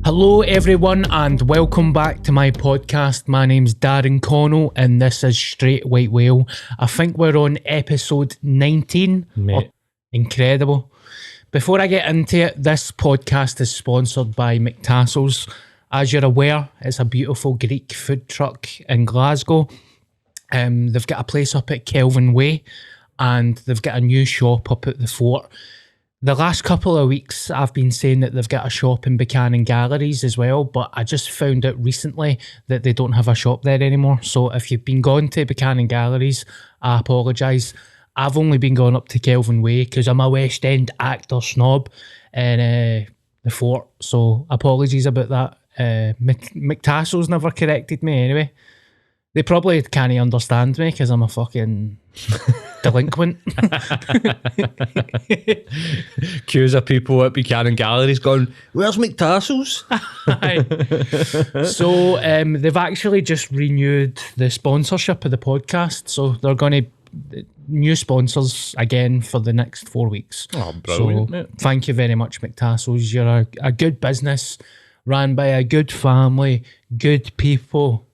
Hello everyone and welcome back to my podcast. My name's Darren Connell and this is Straight White Whale. I think we're on episode 19. Mate. Incredible. Before I get into it, this podcast is sponsored by McTassel's. As you're aware, it's a beautiful Greek food truck in Glasgow. They've got a place up at Kelvin Way and they've got a new shop up at the Fort. The last couple of weeks, I've been saying that they've got a shop in Buchanan Galleries as well, but I just found out recently that they don't have a shop there anymore. So if you've been going to Buchanan Galleries, I apologise. I've only been going up to Kelvin Way because I'm a West End actor snob in the Fort. So apologies about that. McTassel's never corrected me anyway. They probably can't understand me because I'm a fucking delinquent. Queues of people at Buchanan Galleries going, "Where's McTassel's?" So they've actually just renewed the sponsorship of the podcast. So they're going to new sponsors again for the next 4 weeks. Oh, brilliant, so mate. Thank you very much, McTassel's. You're a good business ran by a good family, good people.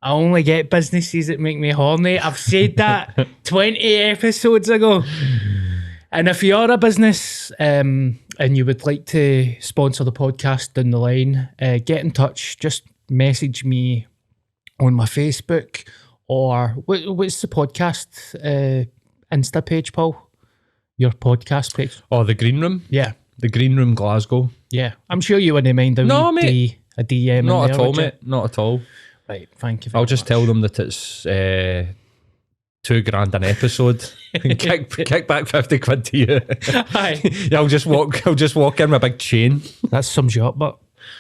I only get businesses that make me horny. I've said that 20 episodes ago. And if you're a business and you would like to sponsor the podcast down the line, get in touch. Just message me on my Facebook or what's the podcast Insta page, Paul? Your podcast page? Oh, the Green Room? Yeah. The Green Room Glasgow. Yeah. I'm sure you wouldn't mind a DM. Not in at there, all, would you? mate. Not at all. Right, thank you very I'll just much. tell them that it's $2,000 an episode. And kick back 50 quid to you. Aye. Yeah, I'll just walk in with a big chain. That sums you up, but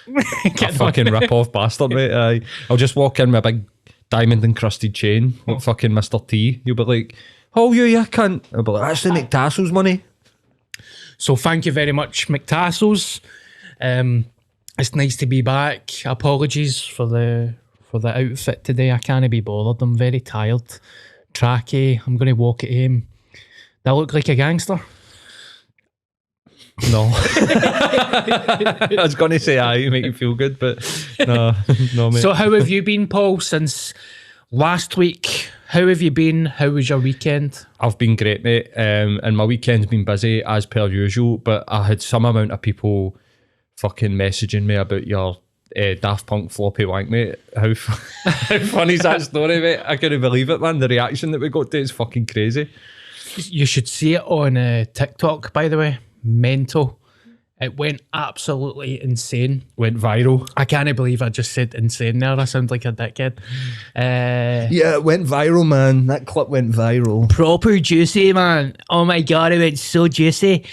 A fucking rip-off bastard, mate. Aye. I'll just walk in with a big diamond encrusted chain like fucking Mr. T. You'll be like, "Oh, you cunt." I'll be like, "That's the McTassel's money." So thank you very much, McTassel's. It's nice to be back. Apologies for the outfit today. I can't be bothered. I'm very tired. Tracky. I'm going to walk at home. Do I look like a gangster? No. I was going to say aye, make you feel good, but no, mate. So how have you been, Paul, since last week? How have you been? How was your weekend? I've been great, mate. And my weekend's been busy as per usual, but I had some amount of people fucking messaging me about your Daft Punk floppy wank, mate. How funny is that story, mate? I couldn't believe it, man. The reaction that we got to is fucking crazy. You should see it on TikTok, by the way. Mental. It went absolutely insane. Went viral. I can't believe I just said insane there. I sound like a dickhead. Yeah, it went viral, man. That clip went viral. Proper juicy, man. Oh my God, it went so juicy.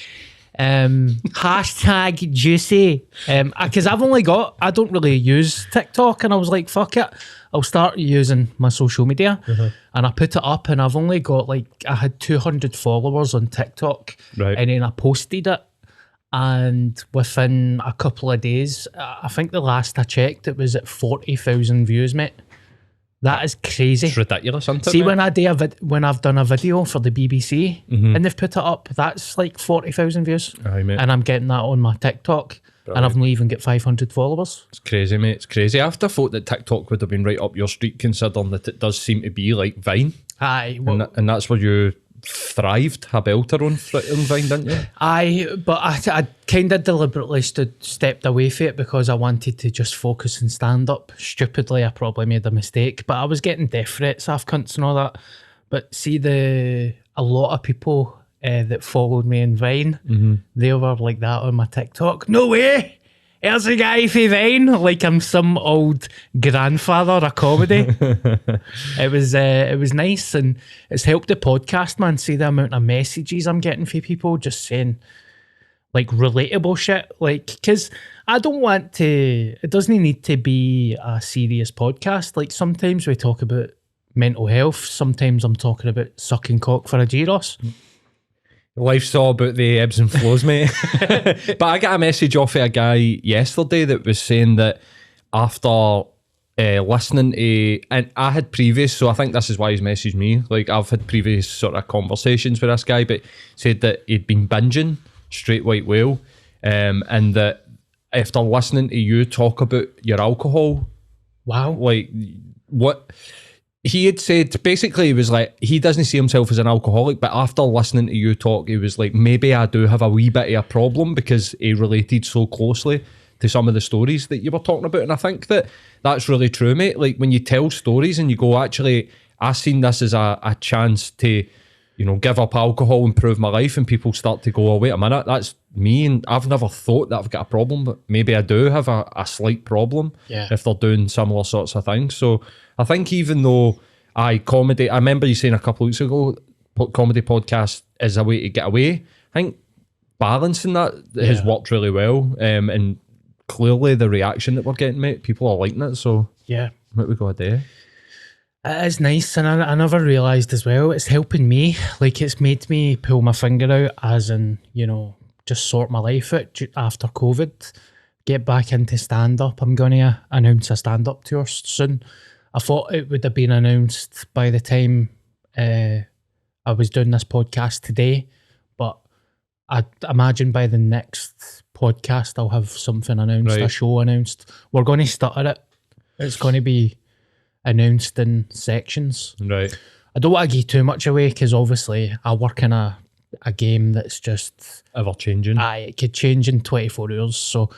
Hashtag juicy. Because I don't really use TikTok, and I was like, fuck it. I'll start using my social media. And I put it up, and I've only got I had 200 followers on TikTok. Right. And then I posted it. And within a couple of days, I think the last I checked, it was at 40,000 views, mate. That is crazy. It's ridiculous, isn't it? See, mate? when I've done a video for the BBC and they've put it up, that's like 40,000 views. Aye, mate. And I'm getting that on my TikTok. And I've not even got 500 followers. It's crazy, mate. It's crazy. I have to thought that TikTok would have been right up your street, considering that it does seem to be like Vine. Aye. And that's where you thrived, a belter on Vine, didn't you? Aye, but I kind of deliberately stepped away from it because I wanted to just focus on stand-up. Stupidly, I probably made a mistake, but I was getting death threats, half cunts and all that. But see, a lot of people that followed me in Vine, they were like that on my TikTok. No way! Here's a guy for Vine, like I'm some old grandfather of comedy. It was nice, and it's helped the podcast, man. See the amount of messages I'm getting from people just saying like relatable shit, like, because I don't want to. It doesn't need to be a serious podcast. Like sometimes we talk about mental health. Sometimes I'm talking about sucking cock for a gyros. Life's all about the ebbs and flows, mate. But I got a message off of a guy yesterday that was saying that after listening to, and I had previous, so I think this is why he's messaged me, like I've had previous sort of conversations with this guy, but said that he'd been binging Straight White Whale, and that after listening to you talk about your alcohol. Wow. Like, what he had said, basically, he was like, he doesn't see himself as an alcoholic, but after listening to you talk, he was like, maybe I do have a wee bit of a problem, because he related so closely to some of the stories that you were talking about. And I think that's really true, mate. Like, when you tell stories and you go, actually, I seen this as a chance to, you know, give up alcohol, improve my life, and people start to go, oh, wait a minute, that's me, and I've never thought that I've got a problem, but maybe I do have a slight problem if they're doing similar sorts of things. So I think even though comedy, I remember you saying a couple of weeks ago, comedy podcast is a way to get away. I think balancing that has worked really well, and clearly the reaction that we're getting, mate, people are liking it. So yeah, what we got a day. It is nice, and I never realised as well, it's helping me. Like, it's made me pull my finger out, as in, you know, just sort my life out after COVID, get back into stand-up. I'm going to announce a stand-up tour soon. I thought it would have been announced by the time I was doing this podcast today, but I imagine by the next podcast I'll have something announced, a show announced. We're going to stutter it. It's going to be announced in sections. Right. I don't want to give too much away, because obviously I work in a game that's just ever changing. It could change in 24 hours. So,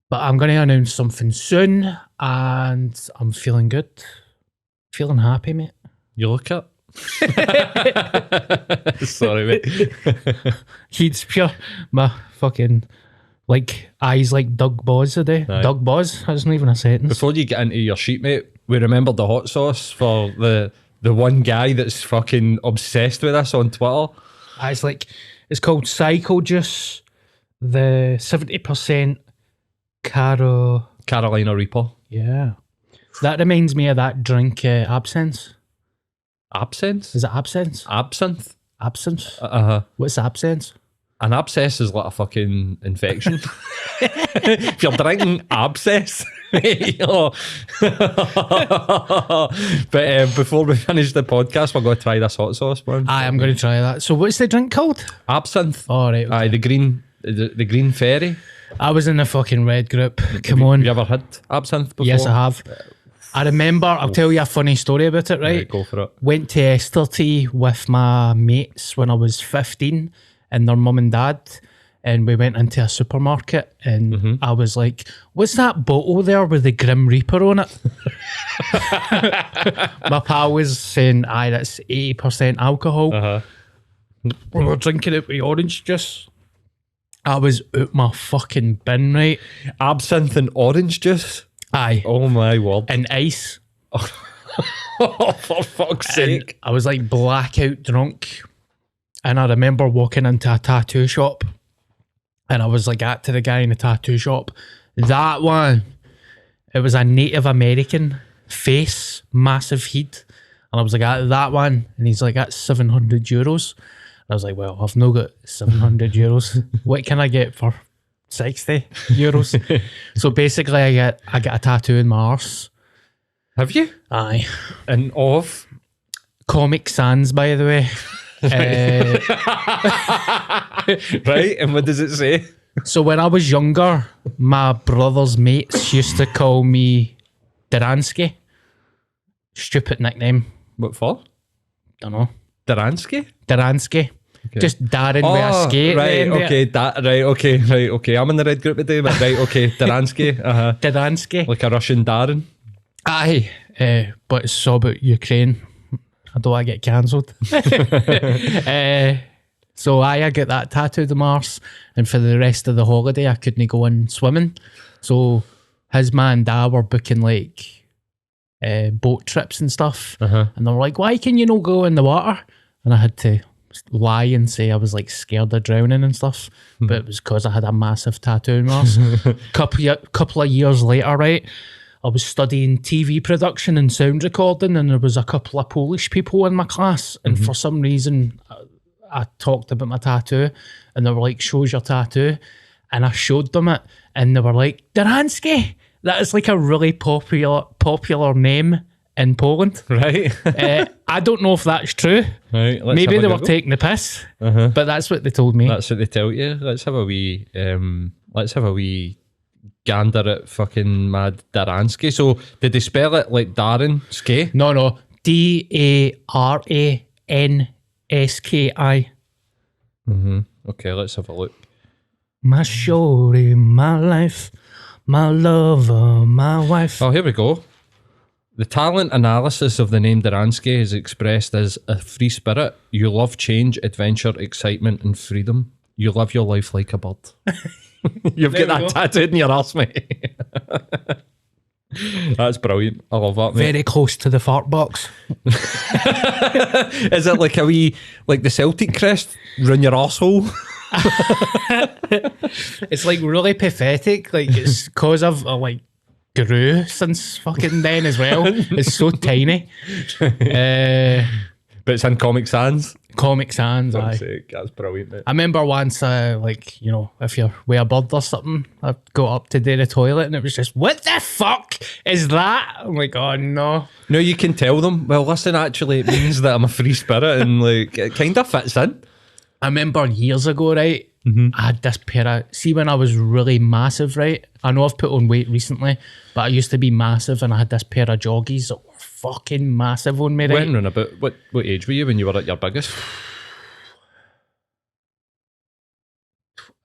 but I'm going to announce something soon, and I'm feeling good, feeling happy, mate. You look it. Sorry, mate. He's pure. My fucking like eyes like Doug Boz today. Aye. Doug Boz. That isn't even a sentence. Before you get into your sheet, mate, we remembered the hot sauce for the one guy that's fucking obsessed with us on Twitter. It's called Cycle Juice, the 70% Carolina Reaper. Yeah. That reminds me of that drink, absinthe. Absinthe? Is it absinthe? Absinthe? Absinthe? Uh-huh. What's absinthe? An abscess is like a fucking infection. If you're drinking abscess, mate, but before we finish the podcast, we're going to try this hot sauce, man. I'm going to try that. So what's the drink called? Absinthe. Oh, right. Okay. Aye, the green fairy. I was in the fucking red group. Come on. Have you ever had absinthe before? Yes, I have. I remember, I'll tell you a funny story about it, right? Go for it. Went to Esterty with my mates when I was 15 and their mum and dad, and we went into a supermarket, and I was like, what's that bottle there with the Grim Reaper on it? My pal was saying, aye, that's 80% alcohol. We were drinking it with orange juice. I was out my fucking bin, right? Absinthe and orange juice? Aye. Oh my word. And ice. Oh, for fuck's sake. I was like blackout drunk. And I remember walking into a tattoo shop, and I was like to the guy in the tattoo shop, that one, it was a Native American face, massive head. And I was like, that one. And he's like, that's €700. I was like, well, I've not got €700. What can I get for €60? So basically I get a tattoo in my arse. Have you? Aye. And of? Comic Sans, by the way. Right, and what does it say? So when I was younger, my brother's mates used to call me Duransky. Stupid nickname. What for? Don't know. Duransky? Duransky. Okay. Just Darren with a skate. Right, okay. I'm in the red group today, but right, okay. Duransky. Duransky. Like a Russian Darren. Aye, but it's all about Ukraine. I don't want to get cancelled. So I got that tattooed in my arse, and for the rest of the holiday I couldn't go in swimming. So his man and dad were booking like boat trips and stuff, and they were like, why can you not go in the water? And I had to lie and say I was like scared of drowning and stuff, but it was because I had a massive tattoo in my arse. Couple of years later, right, I was studying TV production and sound recording, and there was a couple of Polish people in my class, and for some reason I talked about my tattoo, and they were like, shows your tattoo, and I showed them it, and they were like, Duransky. That is like a really popular name in Poland. Right. I don't know if that's true. Right. Maybe they were taking the piss, but that's what they told me. That's what they tell you. Let's have a wee gander at fucking Mad Daransky. So did they spell it like Darren Skay? No. Daransky. Okay, let's have a look. My shorty, my life, my lover, my wife. Oh, here we go. The talent analysis of the name Daransky is expressed as a free spirit. You love change, adventure, excitement, and freedom. You live your life like a bird. You've got that tattooed in your arse, mate. That's brilliant. I love that, mate. Very close to the fart box. Is it like a wee, like the Celtic crest, run your arsehole? It's like really pathetic. Like it's cause I've like grew since fucking then as well. It's so tiny. But it's in Comic Sans. Comic Sans, For aye. fuck's sake, that's brilliant, mate. I remember once, like, you know, if you're with a bird or something, I got up to do the toilet and it was just, what the fuck is that? I'm like, oh no. No, you can tell them, well, listen, actually, it means that I'm a free spirit and like it kind of fits in. I remember years ago, right? I had this pair of, see when I was really massive, right? I know I've put on weight recently, but I used to be massive and I had this pair of joggies that were fucking massive on me, right? When around about, what age were you when you were at your biggest?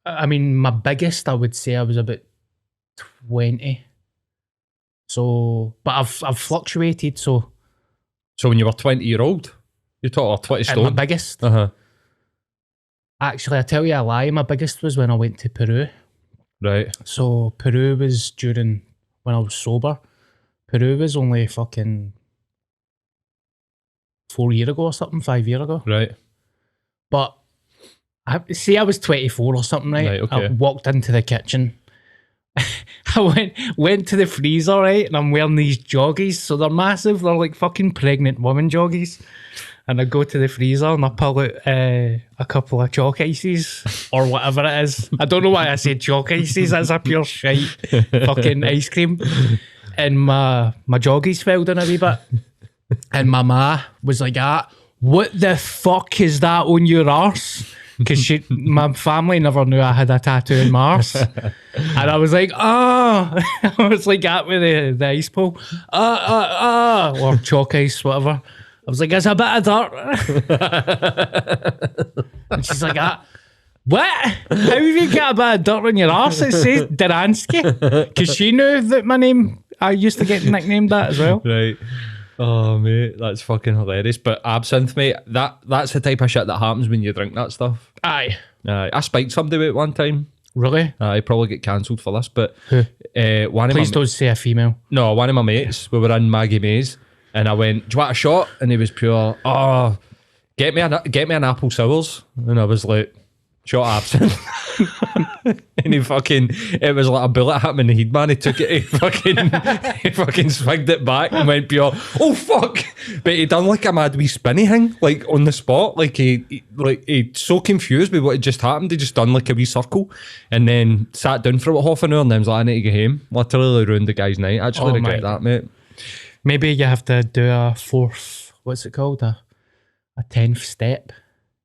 I mean, my biggest, I would say I was about 20. So, but I've fluctuated, so. So when you were 20-year-old, you thought 20 At stone? my biggest. Uh-huh. Actually, I tell you a lie, my biggest was when I went to Peru. Right. So Peru was during when I was sober. Peru was only fucking 4 years ago or something, 5 years ago. Right. But I was 24 or something, right? Okay. I walked into the kitchen. I went to the freezer, right? And I'm wearing these joggies. So they're massive. They're like fucking pregnant woman joggies. And I go to the freezer and I pull out a couple of chalk ices or whatever it is. I don't know why I said chalk ices. That's a pure shite fucking ice cream. And my joggies fell down a wee bit. And my ma was like, what the fuck is that on your arse? Because my family never knew I had a tattoo in my arse. And I was like, I was like at with the ice pole. Or chalk ice, whatever. I was like, it's a bit of dirt. And she's like, what? How have you got a bit of dirt on your arse? It says Daransky. Because she knew that my name, I used to get nicknamed that as well. Right. Oh, mate, that's fucking hilarious. But absinthe, mate, that's the type of shit that happens when you drink that stuff. Aye. I spiked somebody with it one time. Really? I probably get cancelled for this, but Who? Please don't say a female. No, one of my mates, we were in Maggie Mays, and I went, do you want a shot? And he was pure, get me an apple sours. And I was like, shot absinthe. And it was like a bullet hit him in the head, man. He took it, he fucking swigged it back and went pure, oh fuck. But he done like a mad wee spinny thing, like on the spot. Like he so confused with what had just happened. He just done like a wee circle and then sat down for about half an hour and then was like, I need to get home. Literally ruined the guy's night. I actually regret that, mate. Maybe you have to do a fourth, what's it called? A 10th step.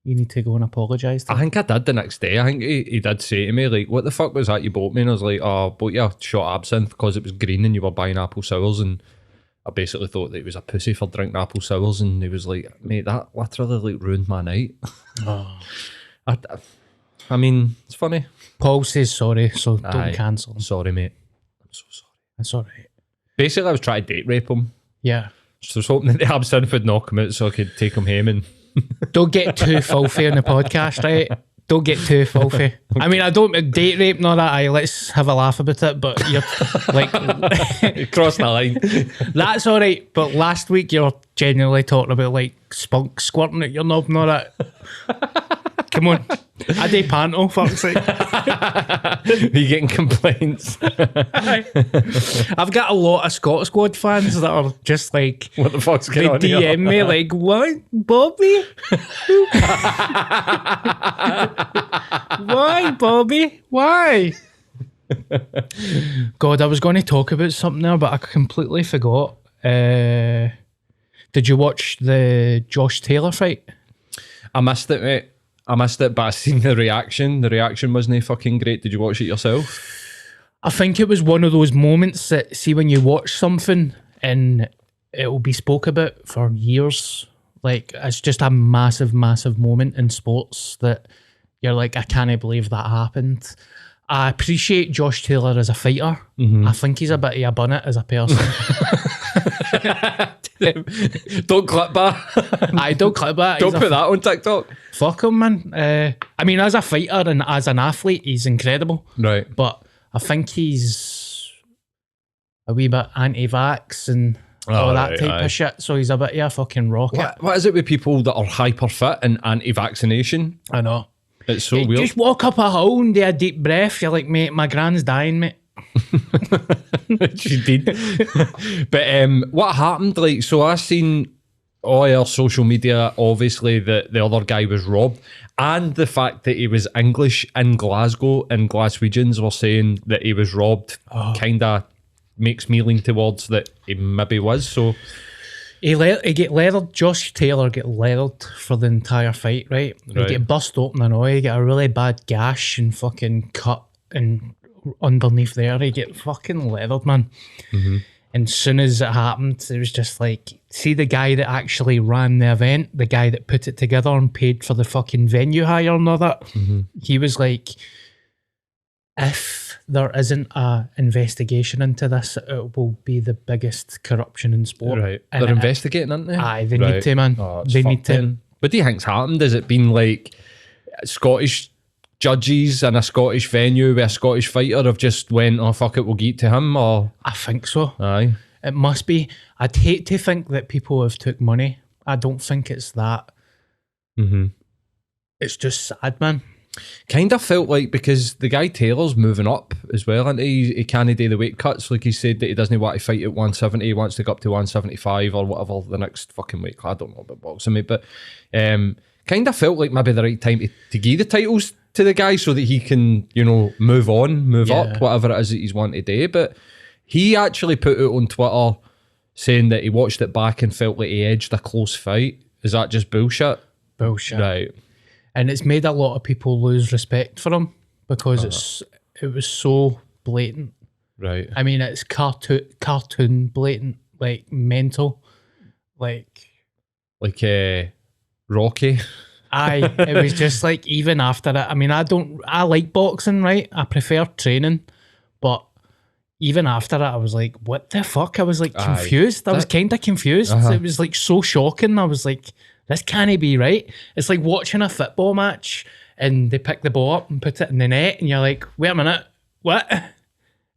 You need to go and apologise to him. I think I did the next day. I think he did say to me, like, what the fuck was that you bought me? And I was like, I bought you a shot of absinthe because it was green and you were buying apple sours. And I basically thought that he was a pussy for drinking apple sours. And he was like, mate, that literally like ruined my night. Oh. I mean, it's funny. Paul says sorry, so don't cancel him. Sorry, mate. I'm so sorry. That's all right. Basically, I was trying to date rape him. Yeah. So I was hoping that the absinthe would knock him out so I could take him home and... Don't get too filthy on the podcast, right? Don't get too filthy. I mean, I don't date rape, nor that. Let's have a laugh about it, but you're like... Cross the line. That's all right, but last week you're genuinely talking about like spunk squirting at your knob, nor that. Come on. I do panto, fuck's sake. Are you getting complaints? I've got a lot of Scott Squad fans that are just like, What the fuck's they going on here? DM me like, what, Bobby? Why, Bobby? Why? God, I was going to talk about something there, but I completely forgot. Did you watch the Josh Taylor fight? I missed it, mate. I missed it, but I seen the reaction. The reaction wasn't fucking great. Did you watch it yourself? I think it was one of those moments that, see, when you watch something and it will be spoke about for years. Like, it's just a massive, massive moment in sports that you're like, I can't believe that happened. I appreciate Josh Taylor as a fighter. I think he's a bit of a bunnet as a person. Don't clip that. I don't clip that. Don't put that on TikTok. Fuck him, man. I mean, as a fighter and as an athlete, he's incredible. Right. But I think he's a wee bit anti-vax and all that type of shit. So he's a bit of a fucking rocket. What is it with people that are hyper fit and anti-vaccination? I know. It's so weird. Just walk up a hill and do a deep breath. You're like, mate, my gran's dying, mate. She did. But what happened? Like, so I seen all our social media, obviously, that the other guy was robbed, and the fact that he was English in Glasgow and Glaswegians were saying that he was robbed kind of makes me lean towards that he maybe was. So he get leathered. Josh Taylor get leathered for the entire fight, right? He get bust open and all. He get a really bad gash and fucking cut and underneath there. He get fucking leathered, man. And as soon as it happened, it was just like, see the guy that actually ran the event, the guy that put it together and paid for the fucking venue hire and all that. He was like, if there isn't a investigation into this, it will be the biggest corruption in sport. Right. And They're investigating, aren't they? Aye, they need to, man. They need to. What do you think's happened? Has it been like Scottish judges in a Scottish venue with a Scottish fighter have just went, oh fuck it, we'll get to him? Or I think so. Aye. It must be. I'd hate to think that people have took money. I don't think it's that. It's just sad, man. Kind of felt like, because the guy Taylor's moving up as well, and he can't do the weight cuts. Like, he said that he doesn't want to fight at 170, he wants to go up to 175 or whatever the next fucking weight class. I don't know about boxing, mate, but kind of felt like maybe the right time to give the titles to the guy so that he can, you know, move on, move up, whatever it is that he's wanting to do. But he actually put it on Twitter saying that he watched it back and felt like he edged a close fight. Is that just bullshit? Bullshit. Right. And it's made a lot of people lose respect for him because it was so blatant. Right. I mean, it's cartoon blatant, like mental, like Rocky. Aye, it was just like, even after it. I mean, I like boxing, right? I prefer training, but even after it, I was like, what the fuck? I was like confused. I was kind of confused. It was like so shocking. I was like, this can't be right. It's like watching a football match and they pick the ball up and put it in the net and you're like, wait a minute, what?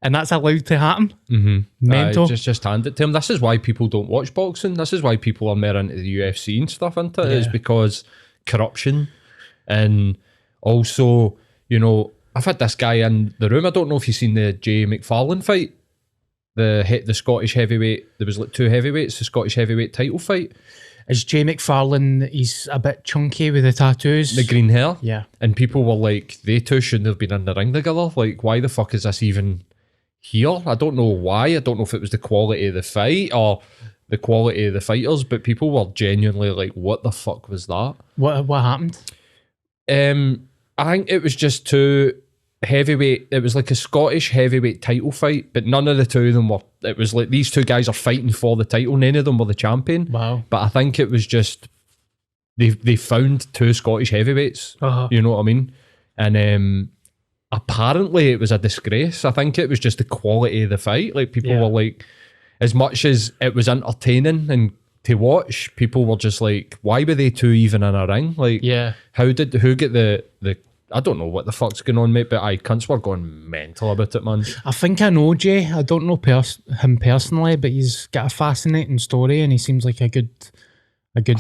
And that's allowed to happen. Mental. Just hand it to him. This is why people don't watch boxing. This is why people are more into the UFC and stuff, isn't it? Is because corruption. And also, you know, I've had this guy in the room. I don't know if you've seen the Jay McFarlane fight. The Scottish heavyweight. There was like two heavyweights, the Scottish heavyweight title fight. Is Jay McFarlane, he's a bit chunky with the tattoos. The green hair. Yeah. And people were like, they two shouldn't have been in the ring together. Like, why the fuck is this even here? I don't know why. I don't know if it was the quality of the fight or the quality of the fighters, but people were genuinely like, what the fuck was that? What happened? I think it was just two heavyweight. It was like a Scottish heavyweight title fight, but none of the two of them were. It was like these two guys are fighting for the title. None of them were the champion. Wow. But I think it was just they found two Scottish heavyweights. You know what I mean? And apparently it was a disgrace. I think it was just the quality of the fight. Like, people were like, as much as it was entertaining and to watch, people were just like, why were they two even in a ring? Like, who get the I don't know what the fuck's going on, mate, but cunts were going mental about it, man. I think I know Jay. I don't know him personally, but he's got a fascinating story and he seems like a good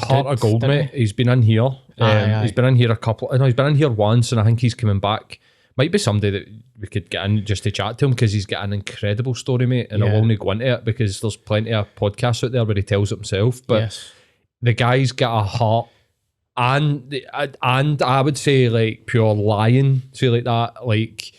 heart of gold, mate. He's been in here. He's been in here he's been in here once, and I think he's coming back. Might be somebody that we could get in just to chat to him, because he's got an incredible story, mate, and I won't go into it because there's plenty of podcasts out there where he tells it himself, but the guy's got a heart. And I would say, like, pure lion, say like that, like,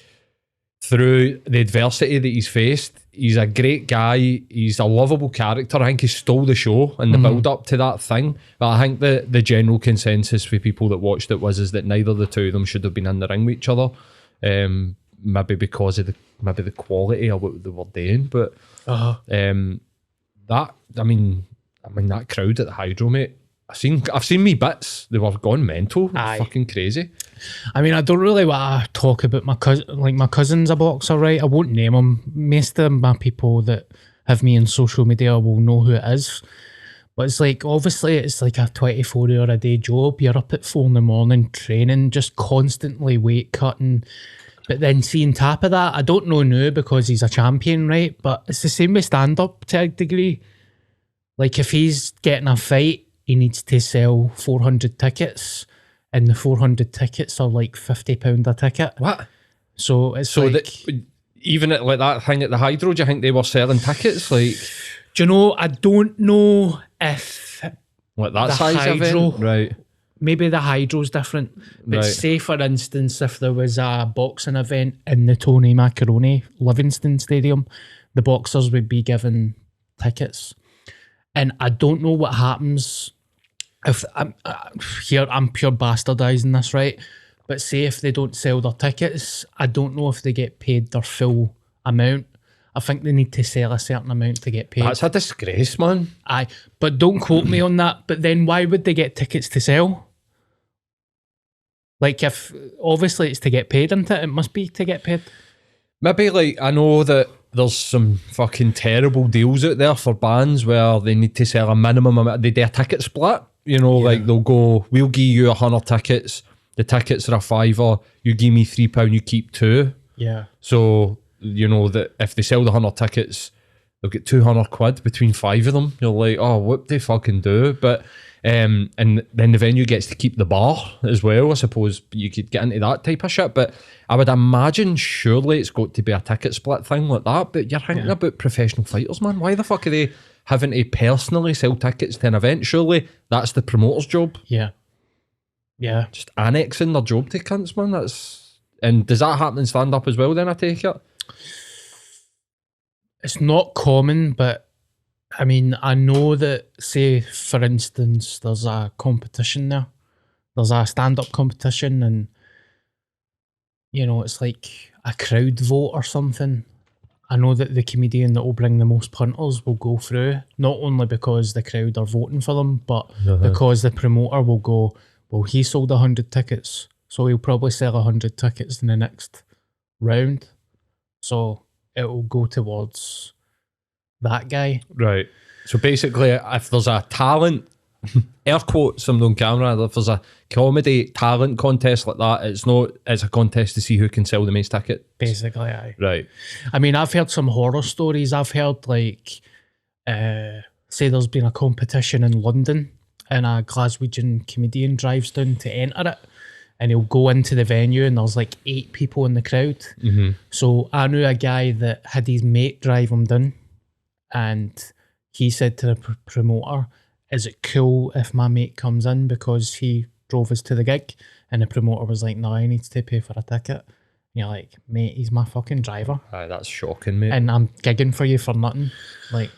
through the adversity that he's faced. He's a great guy. He's a lovable character. I think he stole the show and the build up to that thing. But I think the general consensus for people that watched it is that neither of the two of them should have been in the ring with each other. maybe because of the quality of what they were doing, but that I mean that crowd at the Hydro, mate. I've seen me bits. They were gone mental. Fucking crazy. I mean, I don't really want to talk about my cousin. Like, my cousin's a boxer, right? I won't name him. Most of my people that have me on social media will know who it is. But it's like, obviously, it's like a 24-hour-a-day job. You're up at 4 a.m. training, just constantly weight cutting. But then, see, on top of that, I don't know now because he's a champion, right? But it's the same with stand-up to a degree. Like, if he's getting a fight, he needs to sell 400 tickets. And the 400 tickets are like £50 a ticket. What? So it's even at like that thing at the Hydro, do you think they were selling tickets? Like, do you know? I don't know if like that size Hydro, event, right? Maybe the Hydro's different. But Right. say, for instance, if there was a boxing event in the Tony Macaroni Livingston Stadium, the boxers would be given tickets. And I don't know what happens if I'm pure bastardizing this, right? But say if they don't sell their tickets, I don't know if they get paid their full amount. I think they need to sell a certain amount to get paid. That's a disgrace, man. Aye, but don't quote me on that. But then why would they get tickets to sell? Like, if obviously it's to get paid, isn't it? It must be to get paid. Maybe, like, I know that there's some fucking terrible deals out there for bands where they need to sell a minimum amount. They do a ticket split. You know, like they'll go, we'll give you 100 tickets. The tickets are a £5. You give me £3, you keep 2. Yeah. So, you know, that if they sell the 100 tickets, they'll get 200 quid between 5 of them. You're like, oh, what do they fucking do? But, and then the venue gets to keep the bar as well. I suppose you could get into that type of shit. But I would imagine surely it's got to be a ticket split thing like that. But you're thinking about professional fighters, man. Why the fuck are they having to personally sell tickets to an event? Surely that's the promoter's job. Yeah. Yeah. Just annexing their job to cunts, man. And does that happen in stand-up as well then, I take it? It's not common, but I mean, I know that, say, for instance, there's a competition there. There's a stand-up competition and, you know, it's like a crowd vote or something. I know that the comedian that will bring the most punters will go through, not only because the crowd are voting for them, but because the promoter will go, well, he sold 100 tickets, so he'll probably sell 100 tickets in the next round. So it will go towards that guy. Right. So basically, if there's a talent, air quotes, I'm on camera, if there's a comedy talent contest like that, it's a contest to see who can sell the most tickets. Basically, aye. Right. I mean, I've heard some horror stories. I've heard, like, say there's been a competition in London and a Glaswegian comedian drives down to enter it and he'll go into the venue and there's like 8 people in the crowd. Mm-hmm. So I knew a guy that had his mate drive him down and he said to the promoter, is it cool if my mate comes in because he drove us to the gig? And the promoter was like, no, he needs to pay for a ticket. And you're like, mate, he's my fucking driver. Aye, that's shocking, mate. And I'm gigging for you for nothing. Like,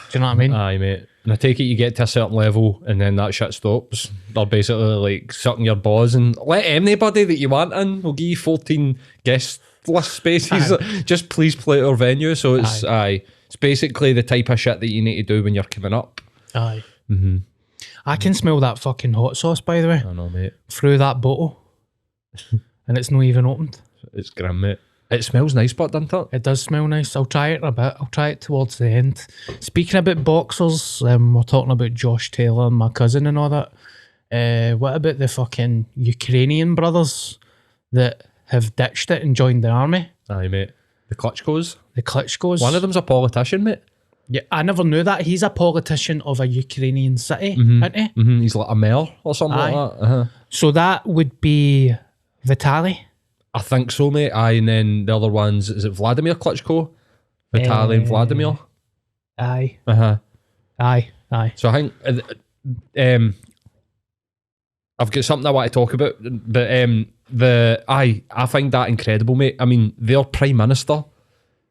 do you know what I mean? Aye, mate. And I take it you get to a certain level and then that shit stops. They're basically like sucking your balls and let anybody that you want in. We'll give you 14 guest list spaces. Just please play at our venue. So it's it's basically the type of shit that you need to do when you're coming up. Aye. Mm-hmm. I can smell that fucking hot sauce, by the way. I know, mate. Through that bottle. And it's not even opened. It's grim, mate. It smells nice, but doesn't it? It does smell nice. I'll try it in a bit. I'll try it towards the end. Speaking about boxers, we're talking about Josh Taylor and my cousin and all that. What about the fucking Ukrainian brothers that have ditched it and joined the army? Aye, mate. The Klitschko's. The Klitschko's. One of them's a politician, mate. Yeah, I never knew that. He's a politician of a Ukrainian city, isn't he? Mm-hmm. He's like a mayor or something like that. Uh-huh. So that would be Vitaly? I think so, mate. Aye, and then the other ones, is it Vladimir Klitschko? Vitaly and Vladimir? Aye. Uh-huh. Aye. So I think I've got something I want to talk about, but I find that incredible, mate. I mean, their Prime Minister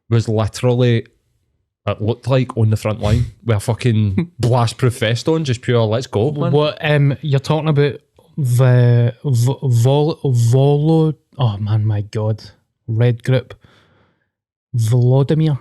was literally, it looked like, on the front line with a fucking blast-proof vest on, just pure, let's go, man. What, you're talking about Volo, oh man, my God. red group. Vladimir.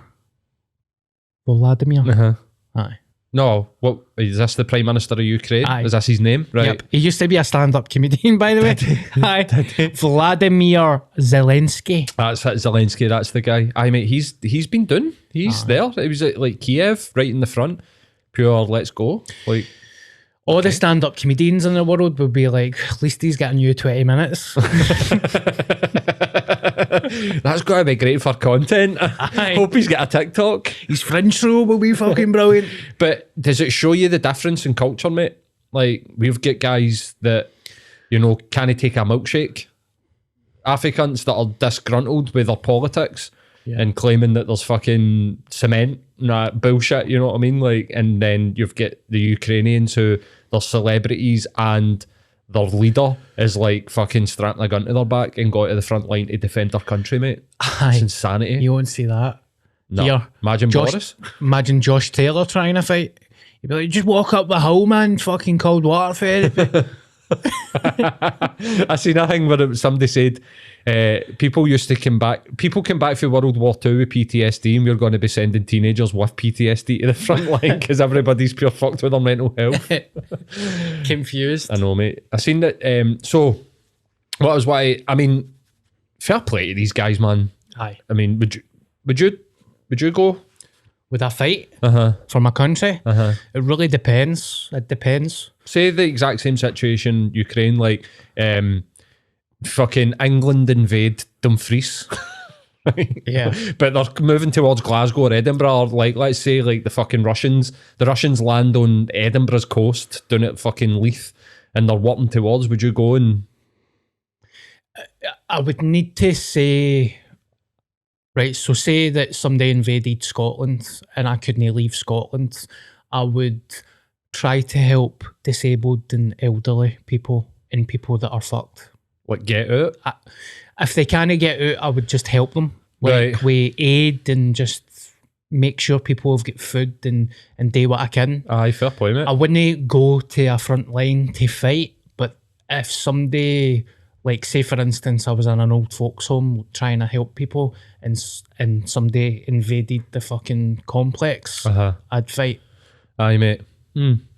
Aye. No, what is this? The Prime Minister of Ukraine? Aye. Is this his name? Right. Yep. He used to be a stand-up comedian, by the way. Aye. Vladimir Zelensky. That's it, Zelensky. That's the guy. Aye, mate. He's been done. He's there. It was at like Kiev, right in the front. Pure, let's go. Like all the stand-up comedians in the world would be like, at least he's getting you 20 minutes. That's got to be great for content. I hope he's got a TikTok. His French show will be fucking brilliant. But does it show you the difference in culture, mate? Like, we've got guys that, you know, can't take a milkshake. Africans that are disgruntled with their politics and claiming that there's fucking cement and that bullshit, you know what I mean? Like, and then you've got the Ukrainians who they're celebrities and their leader is like fucking strapping a gun to their back and go to the front line to defend their country, mate. Aye. It's insanity. You won't see that. No. Here, Imagine Boris. Imagine Josh Taylor trying to fight. You'd be like, just walk up the hill, man. Fucking cold water therapy. I seen a thing where somebody said people came back from World War II with PTSD, and we're going to be sending teenagers with PTSD to the front line because everybody's pure fucked with their mental health. Confused. I know, mate. I seen that. So what was why? I mean, fair play to these guys, man. Aye. I mean, would you go? Would I fight for my country? It really depends. It depends. Say the exact same situation, Ukraine, like fucking England invade Dumfries. Yeah. But they're moving towards Glasgow or Edinburgh, or like, let's say like the Russians land on Edinburgh's coast down at fucking Leith and they're walking towards, would you go? And I would need to say, right, so say that somebody invaded Scotland and I couldn't leave Scotland, I would try to help disabled and elderly people and people that are fucked. What, get out? If they can't get out, I would just help them. Like, with aid and just make sure people have got food and do what I can. Aye, fair play, mate. I wouldn't go to a front line to fight, but if somebody, like, say for instance, I was in an old folks home trying to help people and somebody invaded the fucking complex, I'd fight. Aye, mate.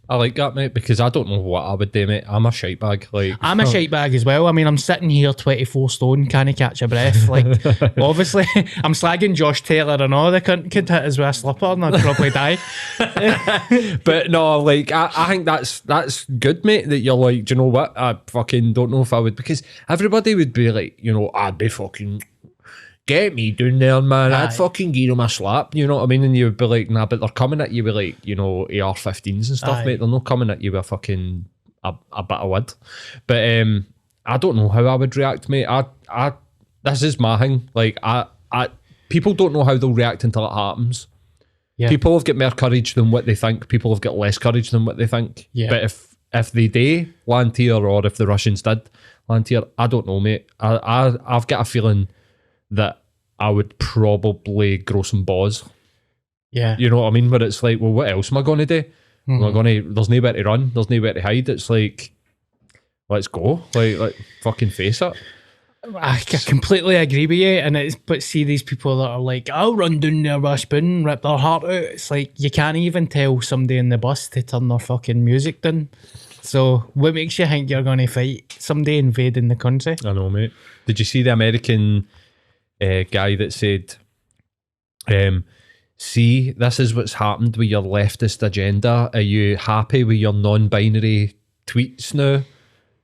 I like that, mate, because I don't know what I would do, mate. I'm a shite bag. Like, I'm a shite bag as well. I mean, I'm sitting here 24 stone, can't catch a breath. Like, obviously, I'm slagging Josh Taylor and all. The cunt could hit us with a slipper and I'd probably die. But no, like, I think that's good, mate, that you're like, do you know what? I fucking don't know if I would, because everybody would be like, you know, I'd be fucking... Get me down there, man. Aye. I'd fucking give him a slap, you know what I mean? And you would be like, nah, but they're coming at you with like, you know, AR-15s and stuff, mate. They're not coming at you with a fucking a bit of wood. But I don't know how I would react, mate. I this is my thing. Like, I people don't know how they'll react until it happens. Yeah. People have got more courage than what they think. People have got less courage than what they think. Yeah. But if they do land here, or if the Russians did land here, I don't know, mate. I've got a feeling that I would probably grow some balls. Yeah. You know what I mean? But it's like, well, what else am I going to do? Am I going to, there's nowhere to run, there's nowhere to hide. It's like, let's go. Like fucking face it. I completely agree with you. But see these people that are like, I'll run down there with a spoon, rip their heart out. It's like, you can't even tell somebody in the bus to turn their fucking music down. So what makes you think you're going to fight somebody invading the country? I know, mate. Did you see the American guy that said, see, this is what's happened with your leftist agenda. Are you happy with your non-binary tweets now?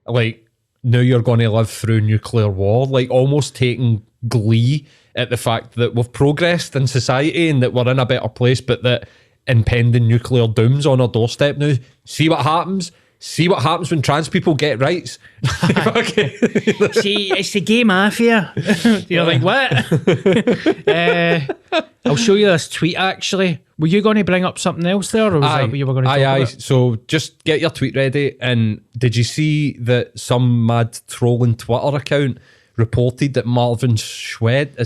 Like, now you're going to live through nuclear war. Like, almost taking glee at the fact that we've progressed in society and that we're in a better place, but that impending nuclear doom's on our doorstep now. See what happens? See what happens when trans people get rights. See, it's the gay mafia. You're like, what? I'll show you this tweet, actually. Were you going to bring up something else there, or was that what you were going to talk about? So just get your tweet ready. And did you see that some mad trolling Twitter account reported that Marvin Schwed,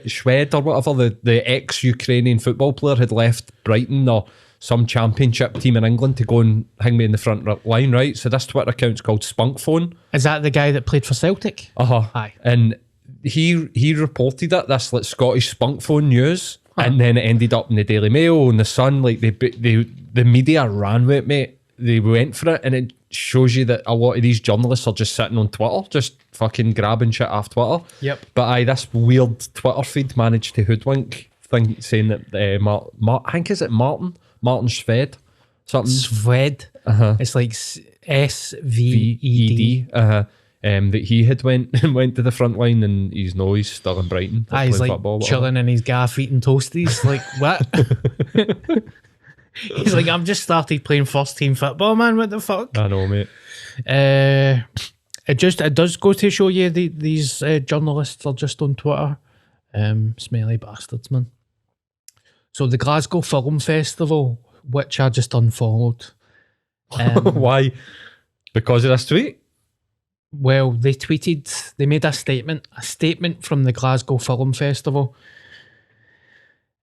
Schwed or whatever, the ex-Ukrainian football player, had left Brighton or some championship team in England to go and hang me in the front line, right? So this Twitter account's called Spunk Phone. Is that the guy that played for Celtic? Aye. And he reported it, this like Scottish Spunk phone news, and then it ended up in the Daily Mail and the Sun. Like the media ran with it, mate. They went for it, and it shows you that a lot of these journalists are just sitting on Twitter, just fucking grabbing shit off Twitter. Yep. But this weird Twitter feed managed to hoodwink thing saying that I think is it Martin Sved something. Sved. It's like SVED. That he had went to the front line, and he's still in Brighton. He's like football, chilling in his gaff eating toasties. Like, what? He's like, I've just started playing first team football, man. What the fuck? I know, mate. It does go to show you these journalists are just on Twitter. Smelly bastards, man. So the Glasgow Film Festival, which I just unfollowed. Why? Because of this tweet? Well, they made a statement from the Glasgow Film Festival.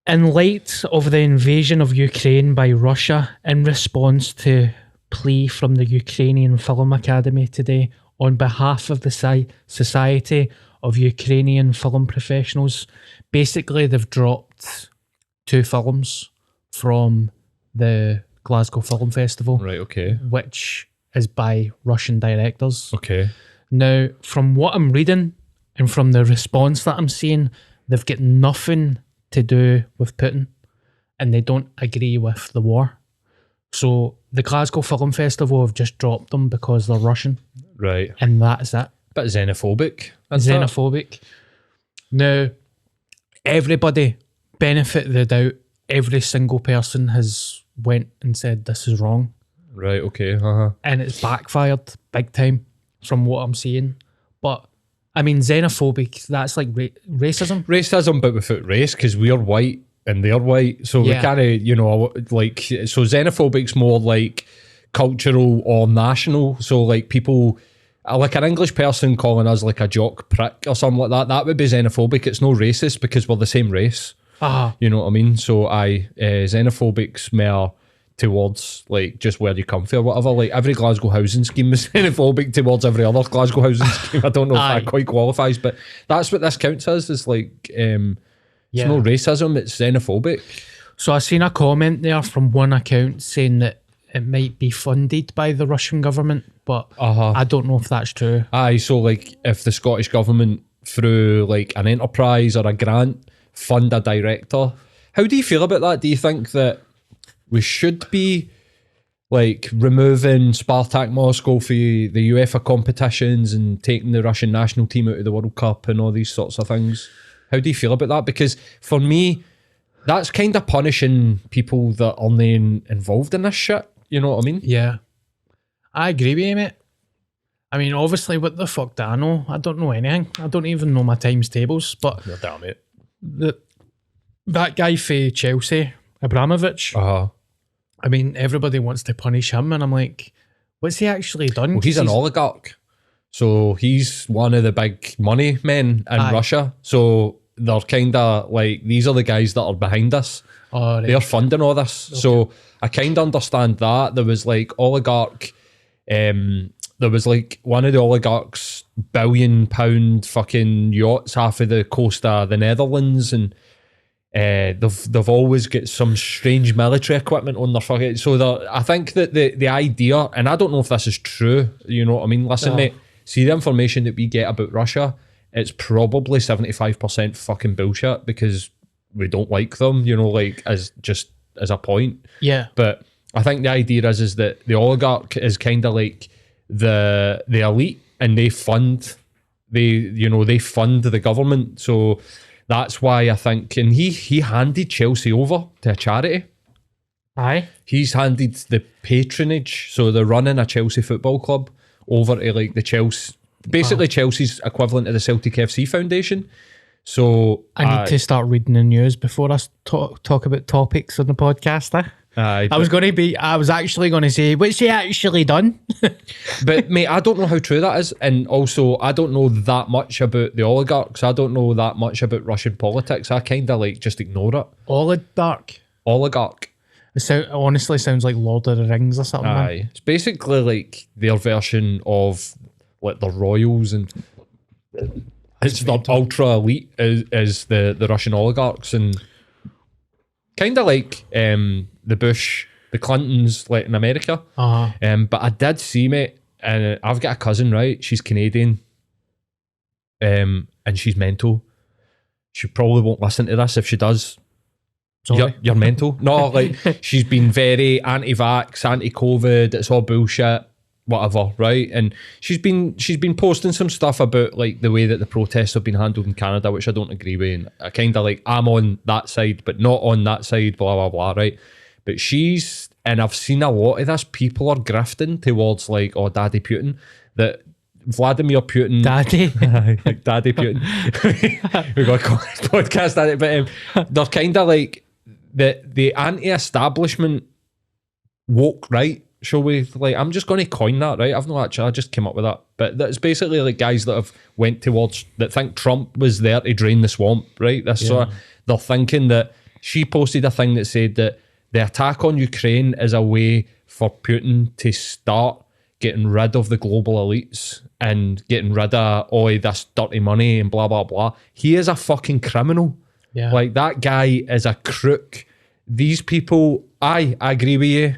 In light of the invasion of Ukraine by Russia, in response to plea from the Ukrainian Film Academy today, on behalf of the Society of Ukrainian Film Professionals, basically they've dropped 2 films from the Glasgow Film Festival. Right, okay. Which is by Russian directors. Okay. Now, from what I'm reading and from the response that I'm seeing, they've got nothing to do with Putin, and they don't agree with the war. So the Glasgow Film Festival have just dropped them because they're Russian. Right. And that's it. Bit xenophobic. Xenophobic. Now, everybody, benefit of the doubt, every single person has went and said this is wrong. Right, okay. And it's backfired big time from what I'm seeing. But I mean, xenophobic, that's like racism. Racism, but without race, because we're white and they're white. So we kind of, like, so xenophobic's more like cultural or national. So like people, like an English person calling us like a jock prick or something like that would be xenophobic. It's no racist because we're the same race. You know what I mean? So xenophobic's more towards like just where you come from or whatever. Like every Glasgow housing scheme is xenophobic towards every other Glasgow housing scheme. I don't know if that quite qualifies, but that's what this counts as. Is like it's no racism, it's xenophobic. So I seen a comment there from one account saying that it might be funded by the Russian government, but I don't know if that's true. So like if the Scottish government through like an enterprise or a grant fund a director, how do you feel about that? Do you think that we should be like removing Spartak Moscow for the UEFA competitions and taking the Russian national team out of the World Cup and all these sorts of things? How do you feel about that? Because for me, that's kind of punishing people that aren't involved in this shit. You know what I mean? Yeah. I agree with you, mate. I mean, obviously, what the fuck do I know? I don't know anything. I don't even know my times tables. But you're damn it. That guy for Chelsea, Abramovich, I mean, everybody wants to punish him, and I'm like, what's he actually done? Well, he's an oligarch. So he's one of the big money men in Russia. So they're kind of like, these are the guys that are behind us. They're funding all this. Okay. So I kind of understand that. There was like oligarch, there was like one of the oligarchs' £1 billion fucking yachts half of the coast of the Netherlands, and they've always got some strange military equipment on their fucking. So I think that the idea, and I don't know if this is true, you know what I mean? Listen, mate, see the information that we get about Russia, it's probably 75% fucking bullshit because we don't like them, you know, like as a point. Yeah. But I think the idea is that the oligarch is kind of like the elite, and they fund the government. So that's why I think, and he handed Chelsea over to a charity. Aye. He's handed the patronage, so they're running a Chelsea football club, over to like the Chelsea, basically Chelsea's equivalent to the Celtic FC Foundation. So I need to start reading the news before I talk about topics on the podcast. I was actually going to say, what's he actually done? But mate, I don't know how true that is, and also I don't know that much about the oligarchs. I don't know that much about Russian politics. I kind of like just ignore it. Oligarch. It honestly sounds like Lord of the Rings or something. Aye, it's basically like their version of like the royals, and It's the ultra elite is the Russian oligarchs, and kind of like the Bush, the Clintons, like in America. But I did see, mate, and I've got a cousin, right? She's Canadian, and she's mental. She probably won't listen to this. If she does, you're mental. No, like she's been very anti-vax, anti-COVID. It's all bullshit, whatever, right? And she's been posting some stuff about like the way that the protests have been handled in Canada, which I don't agree with. And I kind of like, I'm on that side, but not on that side, blah blah blah, right? But and I've seen a lot of this. People are grifting towards like, oh, Daddy Putin, that Vladimir Putin, Daddy, like Daddy Putin. We're going to call this podcast Daddy, but they're kind of like the anti-establishment woke right. Shall we? Like, I'm just going to coin that, right? I've not actually, I just came up with that, but that's basically like guys that have went towards that think Trump was there to drain the swamp, right? This sort of, they're thinking that she posted a thing that said that the attack on Ukraine is a way for Putin to start getting rid of the global elites and getting rid of all of this dirty money and blah, blah, blah. He is a fucking criminal. Yeah. Like, that guy is a crook. These people, I agree with you.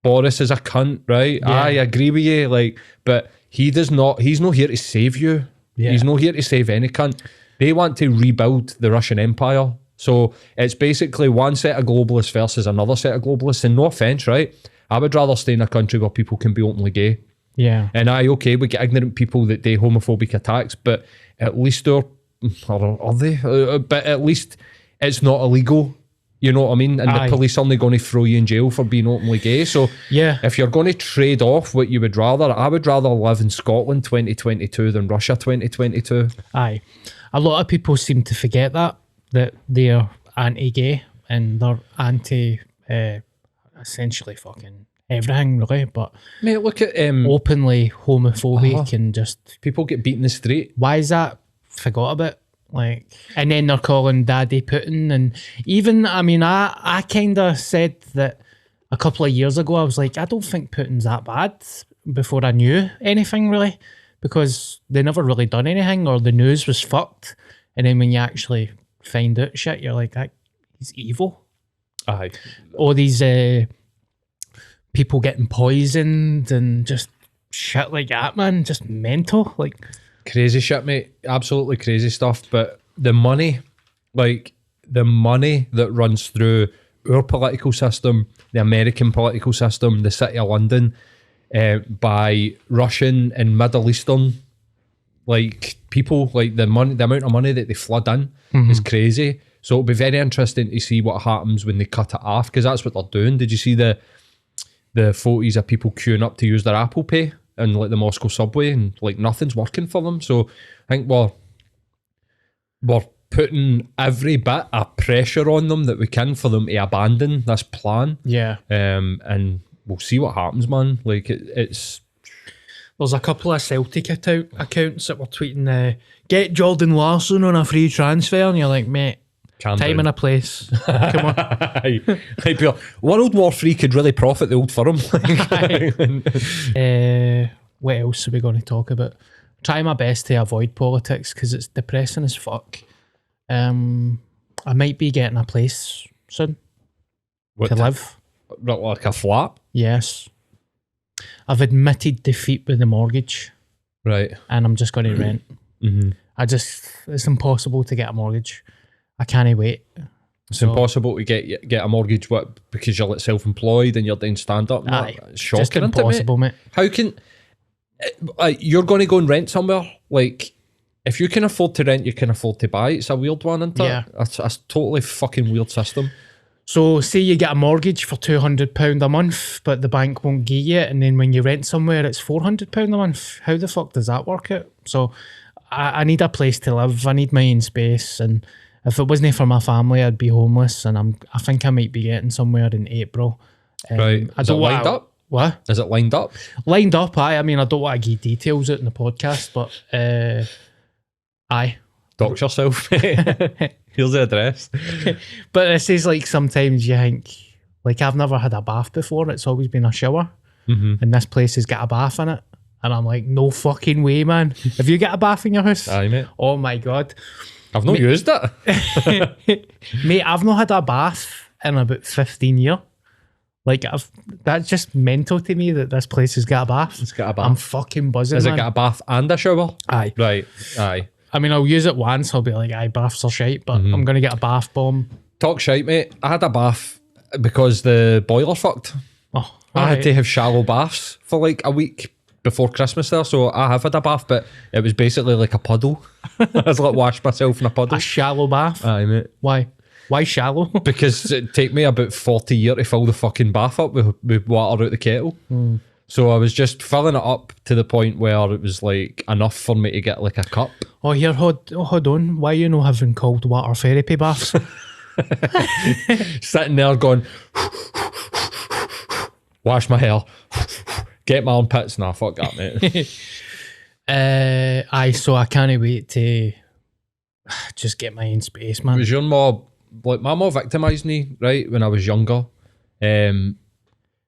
Boris is a cunt, right? Yeah. I agree with you. Like, but he's not here to save you. Yeah. He's not here to save any cunt. They want to rebuild the Russian Empire. So it's basically one set of globalists versus another set of globalists. And no offense, right? I would rather stay in a country where people can be openly gay. Yeah. And we get ignorant people that do homophobic attacks, but at least are they? But at least it's not illegal. You know what I mean? And the police aren't going to throw you in jail for being openly gay. So yeah, if you're going to trade off what you would rather, I would rather live in Scotland 2022 than Russia 2022. Aye. A lot of people seem to forget that they're anti-gay and they're anti essentially fucking everything, really. But mate, look at openly homophobic and just people get beaten in the street. Why is that? Forgot about. Like, and then they're calling Daddy Putin, and even I kind of said that a couple of years ago. I was like, I don't think Putin's that bad before I knew anything really, because they never really done anything or the news was fucked. And then when you actually find out shit, you're like, that he's evil. Aye, all these people getting poisoned and just shit like that, man, just mental, like. Crazy shit, mate. Absolutely crazy stuff. But the money that runs through our political system, the American political system, the City of London, by Russian and Middle Eastern, like people, like the amount of money that they flood in is crazy. So it'll be very interesting to see what happens when they cut it off, because that's what they're doing. Did you see the photos of people queuing up to use their Apple Pay and like the Moscow subway, and like nothing's working for them? So I think we're putting every bit of pressure on them that we can for them to abandon this plan. Yeah. And we'll see what happens, man. Like it's. There's a couple of Celtic accounts that were tweeting, get Jordan Larsson on a free transfer, and you're like, mate, time and a place. Come on. Like, World War III could really profit the old firm. What else are we going to talk about? Try my best to avoid politics because it's depressing as fuck. I might be getting a place soon to live. Like a flat? Yes. I've admitted defeat with the mortgage. Right. And I'm just going to rent. Mm-hmm. It's impossible to get a mortgage. I can't wait. It's impossible to get a mortgage because you're like self-employed and you're doing stand-up. It's shocking, just impossible, mate. How can you're going to go and rent somewhere? Like, if you can afford to rent, you can afford to buy. It's a weird one, isn't it? Yeah. It's a totally fucking weird system. So say you get a mortgage for £200 a month, but the bank won't give you it, and then when you rent somewhere, it's £400 a month. How the fuck does that work out? So I need a place to live. I need my own space, and if it wasn't for my family, I'd be homeless. And I think I might be getting somewhere in April. Right. Is it lined up? What? Is it lined up? Lined up, aye. I mean, I don't want to give details out in the podcast, but aye. Dox yourself. Here's the address. But it says, like, sometimes you think, like, I've never had a bath before. It's always been a shower. Mm-hmm. And this place has got a bath in it. And I'm like, no fucking way, man. Have you got a bath in your house? Aye, mate. Oh my God. I've not used it. Mate, I've not had a bath in about 15 years. Like, that's just mental to me that this place has got a bath. It's got a bath. I'm fucking buzzing, Has man. it got a bath and a shower? Aye. Right, aye. I mean, I'll use it once. I'll be like, aye, baths are shite, but I'm going to get a bath bomb. Talk shite, mate. I had a bath because the boiler fucked. Oh, I had to have shallow baths for like a week before Christmas there, so I have had a bath, but it was basically like a puddle. I was like washed myself in a puddle. A shallow bath? Aye, mate. Why? Why shallow? Because it'd take me about 40 years to fill the fucking bath up with water out the kettle. So I was just filling it up to the point where it was like enough for me to get like a cup. Oh, here, hold on. Why are you not having cold water therapy baths? Sitting there going, wash my hair, get my armpits. Nah, fuck that, mate. Aye, so I can't wait to just get my own space, man. Was your mom, like my mom victimised me, right, when I was younger, in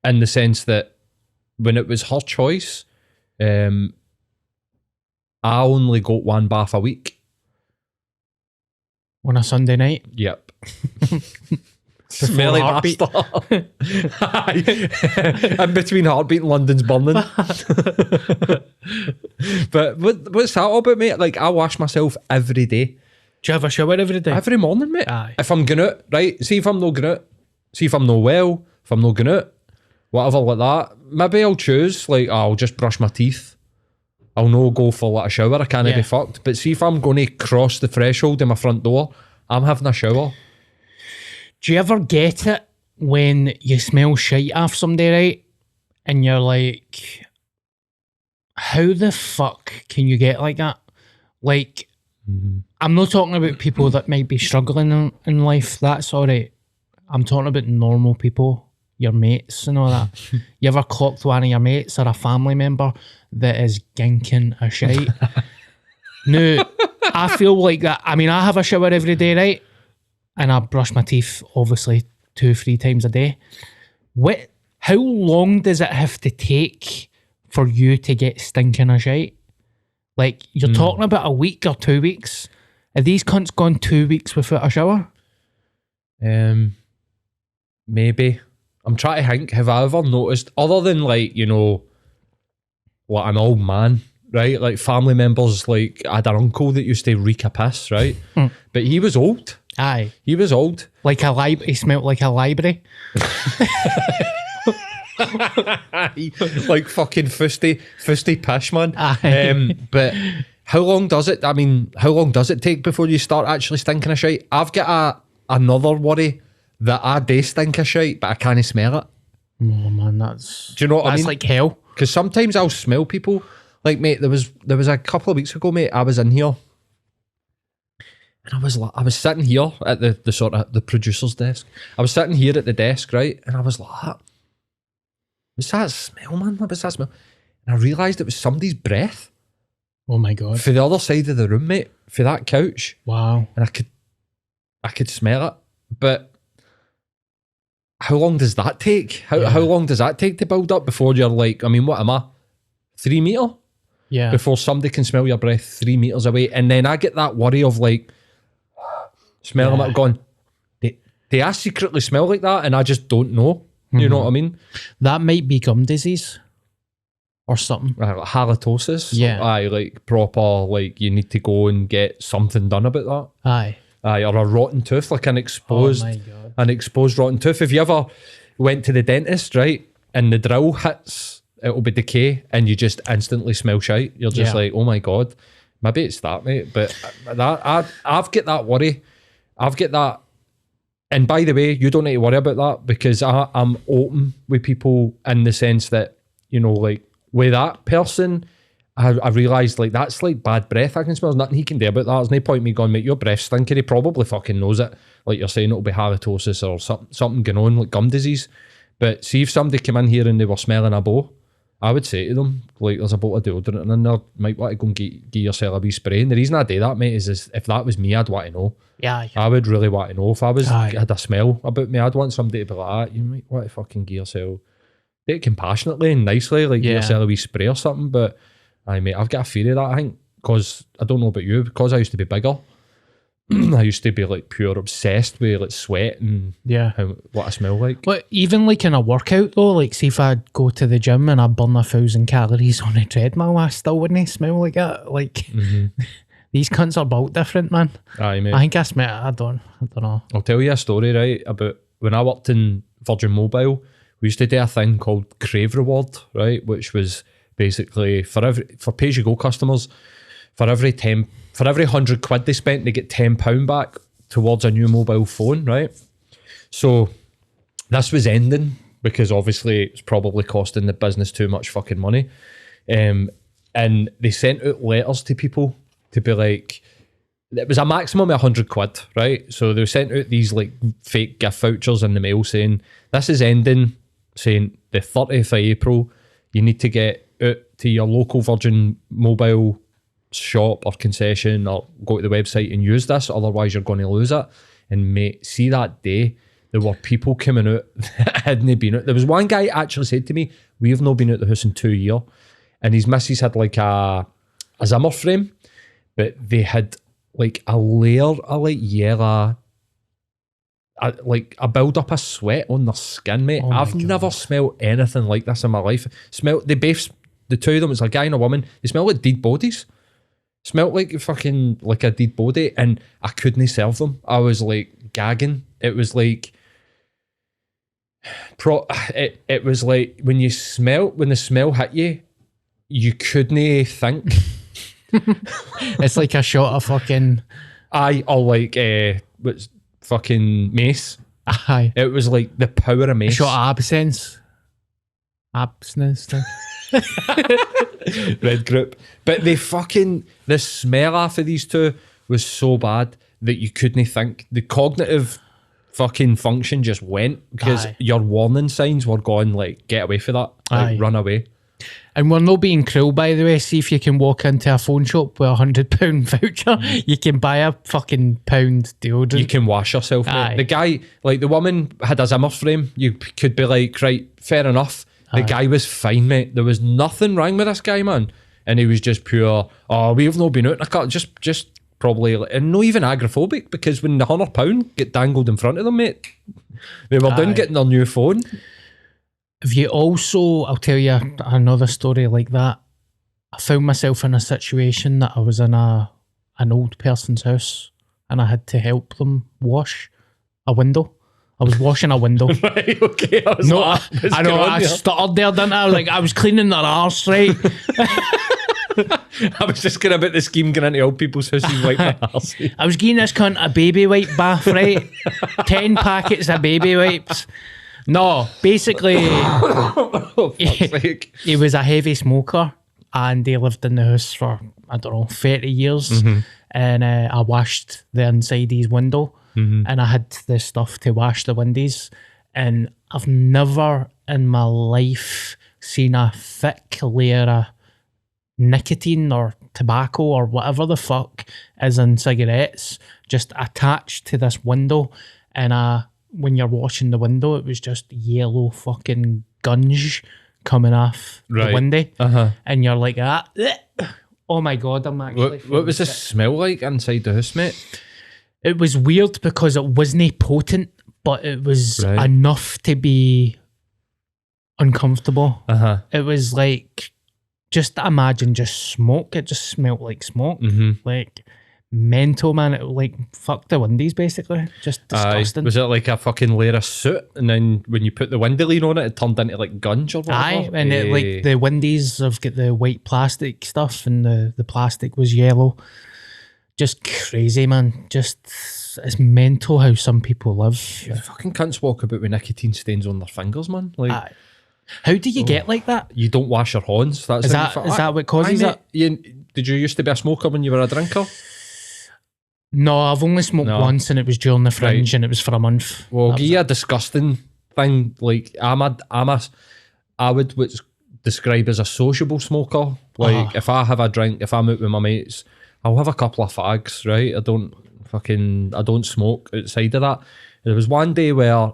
the sense that when it was her choice, I only got one bath a week. On a Sunday night? Yep. Smelly heartbeat. bastard. In between heartbeat and London's burning. But what's that all about, mate? Like, I wash myself every day. Do you have a shower every day? Every morning, mate. Aye. If I'm going out, right? See if I'm not going out. See if I'm not well. If I'm not going out. Whatever like that. Maybe I'll choose, like, I'll just brush my teeth. I'll no go for like a shower. I can't be fucked. But see if I'm going to cross the threshold in my front door, I'm having a shower. Do you ever get it when you smell shite off somebody, right? And you're like, how the fuck can you get like that? Like, I'm not talking about people that might be struggling in life. That's all right. I'm talking about normal people, your mates and all that. You ever clocked one of your mates or a family member that is ginking a shite? No, I feel like that. I mean, I have a shower every day, right? And I brush my teeth, obviously, 2-3 times a day. How long does it have to take for you to get stinking a shite? Like, you're talking about a week or 2 weeks. Are these cunts gone 2 weeks without a shower? Maybe. I'm trying to think, have I ever noticed, other than like, you know, like an old man, right? Like family members, like I had an uncle that used to reek a piss, right? But he was old. Aye. He was old. Like he smelt like a library. Like fucking fusty pish, man. Aye. But how long does it, I mean, how long does it take before you start actually stinking of shite? I've got another worry that I do stink of shite, but I can't smell it. Oh man, that's... Do you know what I mean? That's like hell. Because sometimes I'll smell people. Like, mate, there was a couple of weeks ago, mate, I was in here. And I was sitting here at the sort of the producer's desk. I was sitting here at the desk, right? And I was like, what's that smell, man? What was that smell? And I realised it was somebody's breath. Oh my God. For the other side of the room, mate. For that couch. Wow. And I could smell it. But how long does that take? How long does that take to build up before you're like, I mean, what am I? 3 metre? Yeah. Before somebody can smell your breath 3 metres away. And then I get that worry of like, smelling it going, they I secretly smell like that and I just don't know. You know what I mean? That might be gum disease or something. Like halitosis. Yeah. Aye, like proper, like you need to go and get something done about that. Aye. Aye, or a rotten tooth, like an exposed rotten tooth. If you ever went to the dentist, right, and the drill hits, it'll be decay and you just instantly smell shite. You're just like, oh my God, maybe it's that, mate. But I've got that worry. I've got that. And by the way, you don't need to worry about that because I'm open with people in the sense that, you know, like with that person, I realised like that's like bad breath I can smell. There's nothing he can do about that. There's no point me going, mate, your breath's stinking. He probably fucking knows it. Like you're saying, it'll be halitosis or something going on, like gum disease. But see if somebody came in here and they were smelling a bow, I would say to them, like, there's a bottle of deodorant in there, might want to go and give yourself a wee spray. And the reason I do that, mate, is if that was me, I'd want to know. Yeah. I would really want to know. If I had a smell about me, I'd want somebody to be like, you might want to fucking give yourself do it compassionately and nicely, like Yeah. you sell a wee spray or something. But I mate, I've got a fear of that. I think because I don't know about you, because I used to be bigger. I used to be like pure obsessed with like sweat and Yeah. what I smell like. But even like in a workout though, like see if I go to the gym and I burn 1,000 calories on a treadmill, I still wouldn't smell like that. Like these cunts are built different, man. Aye, mate. I think I smell. I don't know. I'll tell you a story, right, about when I worked in Virgin Mobile. We used to do a thing called Crave Reward, right, which was basically for pay-as-you-go customers, for every 100 quid they spent, they get £10 back towards a new mobile phone, right? So this was ending because obviously it's probably costing the business too much fucking money. And they sent out letters to people to be like, it was a maximum of 100 quid, right? So they sent out these like fake gift vouchers in the mail saying, this is ending, saying the 30th of April, you need to get out to your local Virgin Mobile shop or concession or go to the website and use this, otherwise you're going to lose it. And mate, see that day, there were people coming out that hadn't been out. There was one guy actually said to me, we have not been out the house in 2 years. And his missus had like a Zimmer frame, but they had like a layer of like yellow, like a build up of sweat on their skin, mate. Oh my I've God. never smelled anything like this in my life. The two of them, it's a guy and a woman, they smell like dead bodies. Smelled like fucking like a dead body, and I couldn't serve them. I was like gagging. It was like it was like when the smell hit you, you couldn't think. It's like a shot of fucking. Or like what's fucking mace. Aye. It was like the power of A mace. shot of absence. Abstinence. Red group. But the smell off of these two was so bad that you couldn't think. The cognitive fucking function just went because Aye. your warning signs were going like, get away from that, like Aye. run away. And we're not being cruel, by the way. See if you can walk into a phone shop with £100 voucher. You can buy a fucking pound deodorant. You can wash yourself, mate. Aye. The guy, like the woman had a Zimmer frame. You could be like, right, fair enough. The guy was fine, mate. There was nothing wrong with this guy, man. And he was just pure, oh, we've not been out in a car. Just probably, and not even agoraphobic, because when the £100 get dangled in front of them, mate, they were down Aye. getting their new phone. Have you also, I'll tell you another story like that. I found myself in a situation that I was in an old person's house and I had to help them wash a window. I was washing a window. Right, okay. I was No, like, what's I know, going on I here? stuttered there, didn't I? Like, I was cleaning their arse, right? I was just going about the scheme going into old people's houses like my arse. I was giving this cunt a baby wipe bath, right? 10 packets of baby wipes. No, basically, Oh, fuck's sake. he was a heavy smoker and he lived in the house for, I don't know, 30 years. And I washed the inside of his window and I had the stuff to wash the windows. And I've never in my life seen a thick layer of nicotine or tobacco or whatever the fuck is in cigarettes just attached to this window. And when you're washing the window, it was just yellow fucking gunge coming off the Right. window. Uh-huh. And you're like, oh my God, I'm actually. What was feeling this sick. smell like inside the house, mate? It was weird because it wasn't potent, but it was Right. enough to be uncomfortable. Uh-huh. It was like, just imagine just smoke. It just smelled like smoke. Like mental, man. It like fuck the windies, basically. Just disgusting. Was it like a fucking layer of soot, and then when you put the window lean on it, it turned into like gunge or whatever? Aye, and it, like the windies have got the white plastic stuff, and the plastic was yellow. Just crazy, man. Just it's mental how some people live. Fucking cunts walk about with nicotine stains on their fingers, man. Like Aye. How do you get like that? you don't wash your hands. That's Is how that- is that what causes mate. Did you used to be a smoker when you were a drinker? No, I've only smoked No. once, and it was during the fringe, and it was for a month. Well, That give was you a disgusting thing. Like I would what's described as a sociable smoker. Like if I have a drink, if I'm out with my mates, I'll have a couple of fags, right? I don't smoke outside of that. There was one day where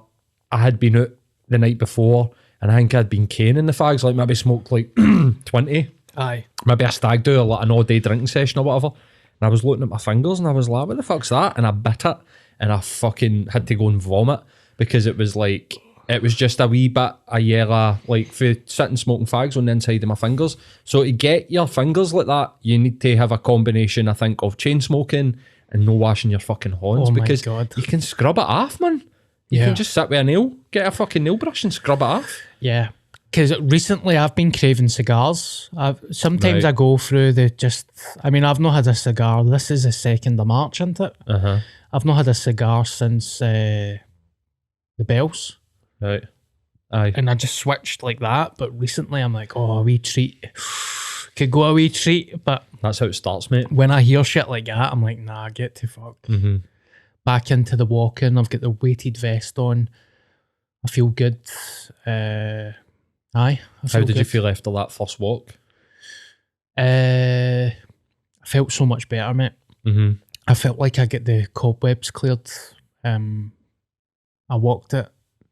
I had been out the night before and I think I'd been caning the fags, like maybe smoked like 20. Aye. Maybe a stag do, like an all-day drinking session or whatever. And I was looking at my fingers and I was like, what the fuck's that? And I bit it and I fucking had to go and vomit because it was just a wee bit of yellow, like for sitting smoking fags on the inside of my fingers. So to get your fingers like that, you need to have a combination, I think, of chain smoking and no washing your fucking horns. Oh my because God. you can scrub it off, man. You can just sit with a nail, get a fucking nail brush and scrub it off. Yeah. Because recently I've been craving cigars. Sometimes Right. I go through I've not had a cigar. This is the 2nd of March, isn't it? Uh-huh. I've not had a cigar since the bells. Right. Aye. And I just switched like that. But recently I'm like, oh, a wee treat. Could go a wee treat. But That's how it starts, mate. when I hear shit like that, I'm like, nah, get to fuck. Mm-hmm. Back into the walk-in. I've got the weighted vest on. I feel good. I How did you good. feel after that first walk? I felt so much better, mate. Mm-hmm. I felt like I get the cobwebs cleared. I walked it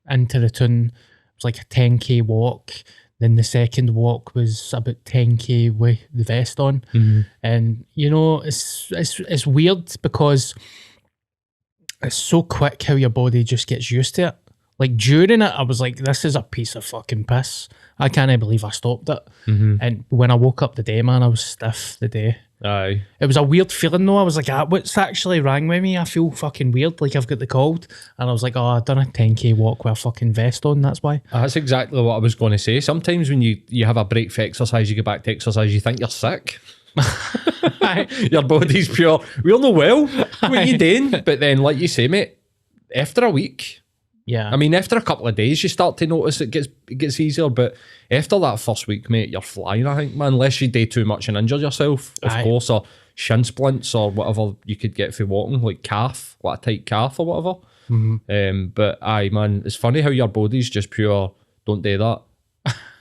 into the tune. It was like a 10k walk. Then the second walk was about 10k with the vest on. Mm-hmm. And you know, it's weird because it's so quick how your body just gets used to it. Like during it, I was like, this is a piece of fucking piss. I can't believe I stopped it. Mm-hmm. And when I woke up the day, man, I was stiff the day. Aye. It was a weird feeling though. I was like, what's actually wrong with me? I feel fucking weird, like I've got the cold. And I was like, oh, I've done a 10k walk with a fucking vest on, that's why. That's exactly what I was going to say. Sometimes when you have a break for exercise, you get back to exercise, you think you're sick. Your body's pure. We all know well what you doing. But then, like you say, mate, after a week, Yeah. I mean, after a couple of days, you start to notice it gets easier. But after that first week, mate, you're flying, I think, man. Unless you do too much and injure yourself, of Aye. course, or shin splints or whatever you could get for walking, like calf, like a tight calf or whatever. Mm-hmm. But aye, man, it's funny how your body's just pure, don't do that.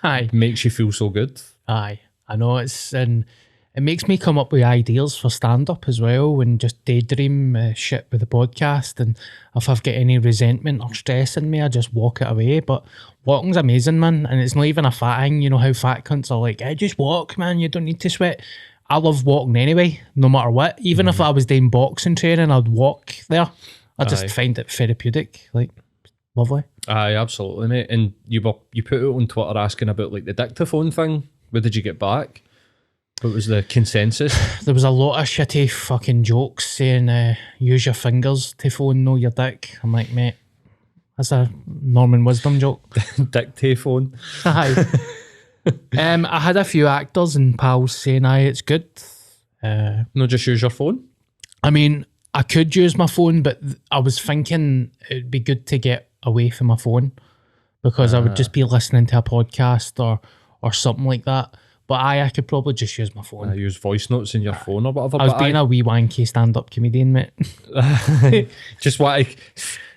Aye. Makes you feel so good. Aye. I know and it makes me come up with ideas for stand-up as well and just daydream shit with the podcast. And if I've got any resentment or stress in me, I just walk it away. But walking's amazing, man. And it's not even a fat thing. You know how fat cunts are like, hey, just walk, man. You don't need to sweat. I love walking anyway, no matter what. Even if I was doing boxing training, I'd walk there. I just Aye. find it therapeutic. Like, lovely. Aye, absolutely, mate. And you put it on Twitter asking about like the dictaphone thing. What did you get back? What was the consensus? There was a lot of shitty fucking jokes saying use your fingers to phone, no your dick. I'm like, mate, that's a Norman Wisdom joke. Dictaphone. Aye. I had a few actors and pals saying, aye, it's good. No, just use your phone. I mean, I could use my phone, but I was thinking it'd be good to get away from my phone because I would just be listening to a podcast or something like that. But I could probably just use my phone. Use voice notes in your phone or whatever. I was but being a wee wanky stand-up comedian, mate. just want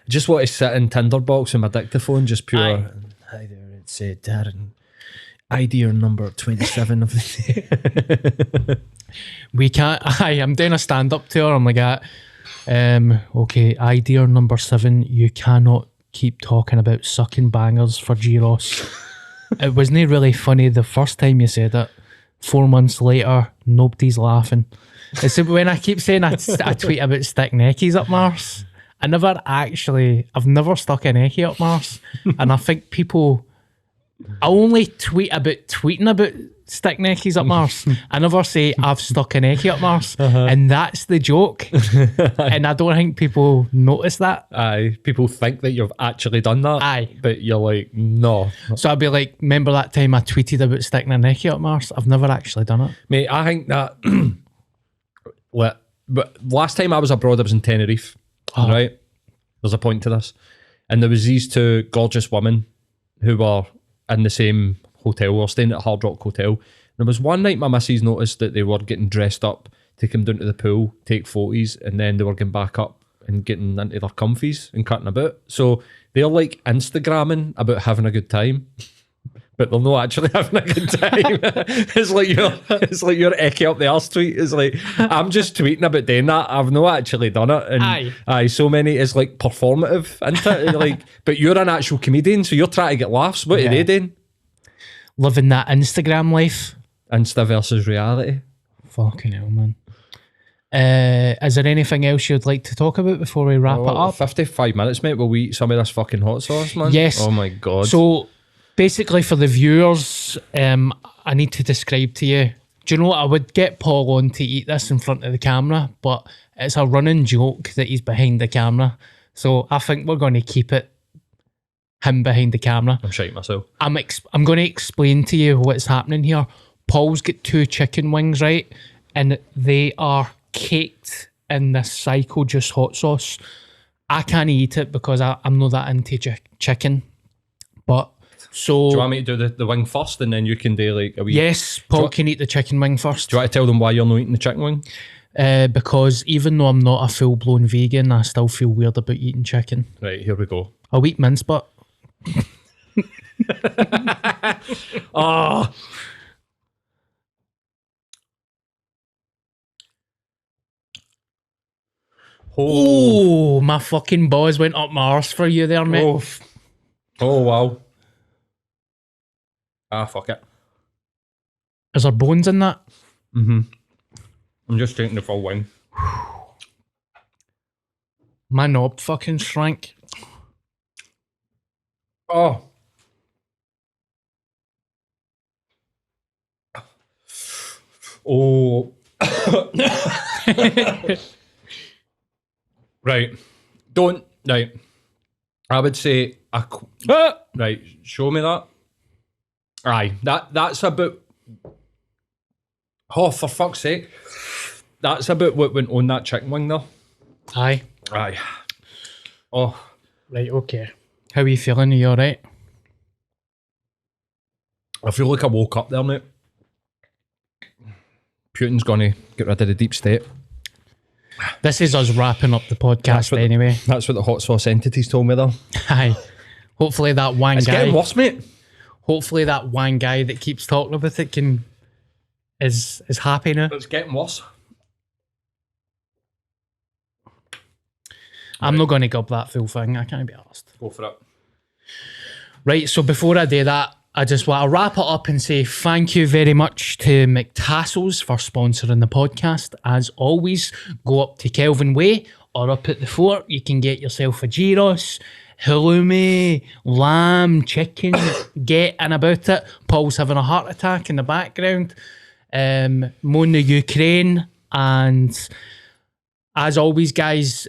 to sit in Tinderbox with my dictaphone, just pure. Aye. Hi there, it's Darren. ID number 27 of the day. We can't. I'm doing a stand-up tour. I'm like, okay, idea number 7. You cannot keep talking about sucking bangers for G-Ross. It wasn't really funny the first time you said it. 4 months later, nobody's laughing. It's when I keep saying I tweet about stick neckies up Mars. I've never stuck a neckie up Mars. And I think I only tweet about tweeting about stick neckies up Mars. I never say I've stuck a neckie up Mars. And that's the joke. And I don't think people notice that. Aye, people think that you've actually done that. Aye. But you're like, no. So I'd be like, remember that time I tweeted about sticking a neckie up Mars? I've never actually done it. Mate, I think that... but last time I was abroad, I was in Tenerife, right? There's a point to this. And there was these two gorgeous women who were in the same hotel. We were staying at Hard Rock Hotel. And there was one night my missus noticed that they were getting dressed up to come down to the pool, take photos, and then they were getting back up and getting into their comfies and cutting about. So they're like Instagramming about having a good time. but they're not actually having a good time. It's like your Ecky up the arse tweet. It's like, I'm just tweeting about doing that. I've not actually done it. And Aye, so many, it's like performative, isn't it? Like, but you're an actual comedian, so you're trying to get laughs. What are they doing? living that Instagram life. Insta versus reality. Fucking hell, man. Is there anything else you'd like to talk about before we wrap it up? 55 minutes, mate. Will we eat some of this fucking hot sauce, man? Yes. Oh my God. So basically for the viewers, I need to describe to you. Do you know what? I would get Paul on to eat this in front of the camera, but it's a running joke that he's behind the camera. So I think we're going to keep it him behind the camera. I'm shaking myself. I'm going to explain to you what's happening here. Paul's got 2 chicken wings, right? And they are caked in this Psycho Juice hot sauce. I can't eat it because I'm not that into chicken. But so... Do you want me to do the wing first and then you can do like a wee... Yes, Paul can eat the chicken wing first. Do you want to tell them why you're not eating the chicken wing? Because even though I'm not a full-blown vegan, I still feel weird about eating chicken. Right, here we go. I'll eat mince, but... Oh... Oh, my fucking balls went up my arse for you there, mate. Oh wow. Ah, fuck it. Is there bones in that? Mm-hmm. I'm just taking the full wing. My knob fucking shrank. Oh. Oh. Right. Don't. Right. I would say right. Show me that. Aye. That's about. Oh, for fuck's sake! That's about what went on that chicken wing, though. Aye. Aye. Oh. Right. Okay. How are you feeling? Are you all right? I feel like I woke up there, mate. Putin's gonna get rid of the deep state. This is us wrapping up the podcast anyway. That's what the hot sauce entities told me, though. Aye. Hopefully that one It's guy. getting worse, mate. Hopefully that one guy that keeps talking about it is happy now. It's getting worse. I'm not going to gub that full thing. I can't be asked. Go for it. Right, so before I do that, I just want to wrap it up and say thank you very much to McTassels for sponsoring the podcast. As always, go up to Kelvin Way or up at the fort. You can get yourself a gyros, halloumi, lamb, chicken, get in about it. Paul's having a heart attack in the background. Moan the Ukraine. And as always, guys,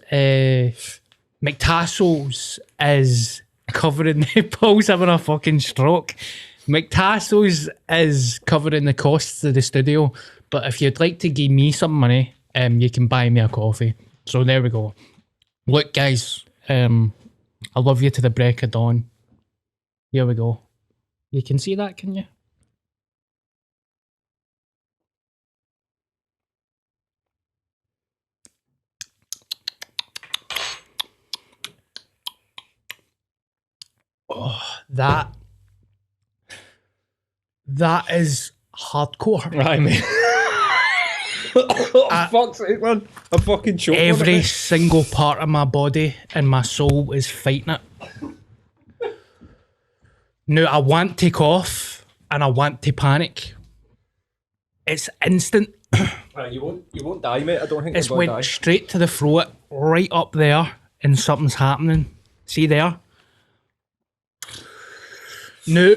McTassels is covering Paul's having a fucking stroke. McTassels is covering the costs of the studio, but if you'd like to give me some money, you can buy me a coffee. So there we go. Look, guys, I love you to the break of dawn. Here we go. You can see that, can you? Oh, that is hardcore. Right, mate. Fuck's sake, man. I'm fucking choking. Every single part of my body and my soul is fighting it. Now, I want to cough and I want to panic. It's instant. Right, you won't die, mate. I don't think It's you're going to went die. straight to the throat, right up there, and something's happening. See there? Now,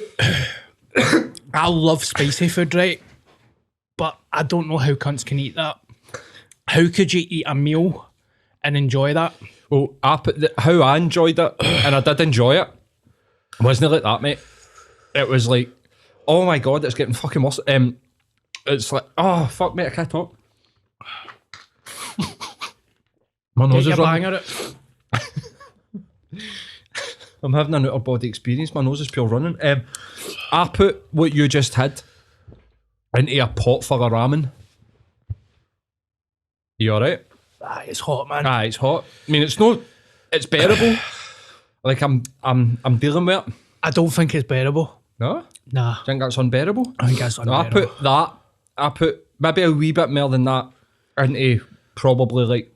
I love spicy food, right? But I don't know how cunts can eat that. How could you eat a meal and enjoy that? Well, how I enjoyed it, and I did enjoy it, wasn't like that, mate. It was like, oh my God, it's getting fucking worse. It's like, oh, fuck, mate, I can't talk. My nose Get is your running. bang at it. I'm having an outer body experience. My nose is pure running. I put what you just had into a pot full of ramen. You alright? Ah, it's hot, man. Ah, it's hot. I mean, it's bearable. Like I'm dealing with it. I don't think it's bearable. No? Nah, I think that's unbearable. I think that's No, I put maybe a wee bit more than that into probably like,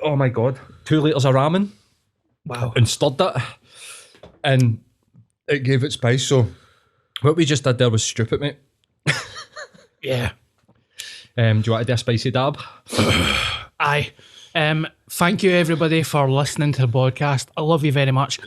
oh my God, 2 litres of ramen. Wow. And stirred it. And it gave it spice. So what we just did there was stupid, mate. Yeah. Do you want to do a spicy dab? Aye. Thank you everybody for listening to the podcast. I love you very much.